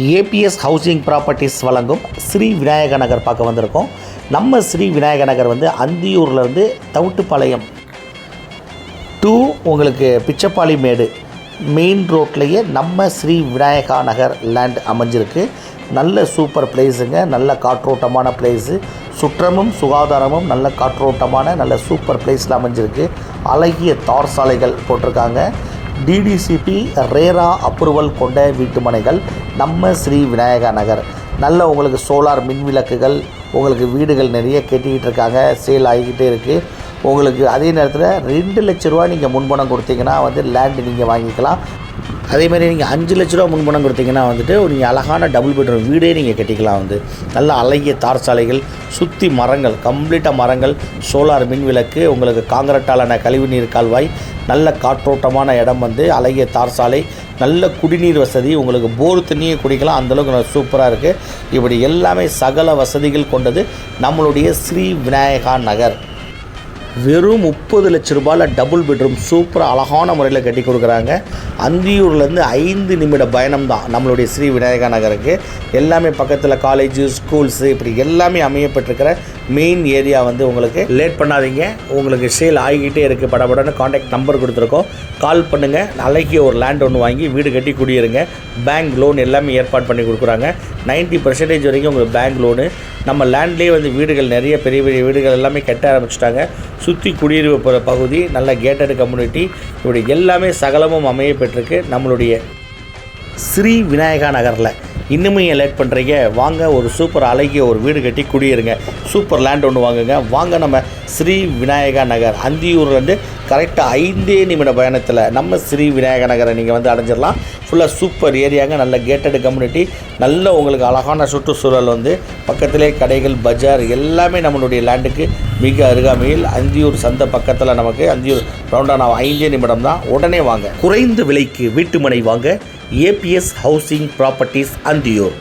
ABS housing properties வழங்கும் ஸ்ரீ விநாயக நகர் பார்க்க வந்திருக்கோம். நம்ம ஸ்ரீ விநாயக நகர் வந்து அந்தியூர்லேருந்து தவுட்டுப்பாளையம் டூ உங்களுக்கு பிச்சப்பாளி மேடு மெயின் ரோட்லேயே நம்ம ஸ்ரீ விநாயகா நகர் லேண்ட் அமைஞ்சிருக்கு. நல்ல சூப்பர் பிளேஸுங்க, நல்ல காற்றோட்டமான பிளேஸு, சுற்றமும் சுகாதாரமும் நல்ல காற்றோட்டமான நல்ல சூப்பர் பிளேஸில் அமைஞ்சிருக்கு. அழகிய தார் சாலைகள் போட்டிருக்காங்க. டிடிசிபி ரேரா அப்ரூவல் கொண்ட வீட்டுமனைகள் நம்ம ஸ்ரீ விநாயகா நகர். நல்ல உங்களுக்கு சோலார் மின் விளக்குகள், உங்களுக்கு வீடுகள் நிறைய கட்டிக்கிட்டு இருக்காங்க, சேல் ஆகிக்கிட்டே இருக்குது. உங்களுக்கு அதே நேரத்தில் 2 லட்ச ரூபா நீங்கள் முன்பணம் கொடுத்தீங்கன்னா லேண்டு நீங்கள் வாங்கிக்கலாம். அதேமாதிரி நீங்கள் 5 லட்ச ரூபா முன்பணம் கொடுத்தீங்கன்னா நீங்கள் அழகான டபுள் பெட்ரூம் வீடே நீங்கள் கட்டிக்கலாம். நல்ல அழகிய தார் சாலைகள், சுற்றி மரங்கள், கம்ப்ளீட்டாக மரங்கள், சோலார் மின் விளக்கு, உங்களுக்கு காங்கிரட்டாலான கழிவுநீர் கால்வாய், நல்ல காற்றோட்டமான இடம், அழகிய தார் சாலை, நல்ல குடிநீர் வசதி, உங்களுக்கு போர் தண்ணியே குடிக்கலாம், அந்தளவுக்கு நல்ல சூப்பராக இருக்குது. இப்படி எல்லாமே சகல வசதிகள் கொண்டது நம்மளுடைய ஸ்ரீ விநாயகா நகர். வெறும் 30 லட்ச ரூபாயில் டபுள் பெட்ரூம் சூப்பராக அழகான முறையில் கட்டி கொடுக்குறாங்க. அந்தியூர்லேருந்து 5 நிமிட பயணம் தான் நம்மளுடைய ஸ்ரீ விநாயகா நகருக்கு. எல்லாமே பக்கத்தில் காலேஜு, ஸ்கூல்ஸு, இப்படி எல்லாமே அமையப்பட்டிருக்கிற மெயின் ஏரியா. உங்களுக்கு லேட் பண்ணாதீங்க, உங்களுக்கு சேல் ஆகிக்கிட்டே இருக்குது. படபடன்னு காண்டாக்ட் நம்பர் கொடுத்துருக்கோம், கால் பண்ணுங்கள். அழகிய ஒரு லேண்ட் ஒன்று வாங்கி வீடு கட்டி குடியிருங்க. பேங்க் லோன் எல்லாமே ஏற்பாடு பண்ணி கொடுக்குறாங்க. 90% வரைக்கும் உங்களுக்கு பேங்க் லோனு. நம்ம லேண்ட்லேயே வீடுகள் நிறைய பெரிய பெரிய வீடுகள் எல்லாமே கட்ட ஆரம்பிச்சிட்டாங்க. சுற்றி குடியிருப்பு போகிற பகுதி, நல்ல கேட்டட் கம்யூனிட்டி, இப்படி எல்லாமே சகலமும் அமைய பெற்றிருக்கு நம்மளுடைய ஸ்ரீ விநாயகா நகரில். இன்னுமே ஏன் லேட் பண்ணுறீங்க? வாங்க, ஒரு சூப்பர் அழகிய ஒரு வீடு கட்டி குடியிருங்க. சூப்பர் லேண்ட் ஒன்று வாங்குங்க. வாங்க, நம்ம ஸ்ரீ விநாயகா நகர் அந்தியூர்லேருந்து கரெக்டாக 5 நிமிட பயணத்தில் நம்ம ஸ்ரீ விநாயகா நகரை நீங்கள் அடைஞ்சிடலாம். ஃபுல்லாக சூப்பர் ஏரியாங்க, நல்ல கேட்டட் கம்யூனிட்டி, நல்ல உங்களுக்கு அழகான சுற்றுச்சூழல், பக்கத்திலே கடைகள், பஜார் எல்லாமே நம்மளுடைய லேண்டுக்கு மிக அருகாமையில். அந்தியூர் சந்தை பக்கத்தில் நமக்கு அந்தியூர் ரவுண்டான 5 நிமிடம் தான். உடனே வாங்க, குறைந்த விலைக்கு வீட்டுமனை வாங்க. ABS housing properties Anthiyur.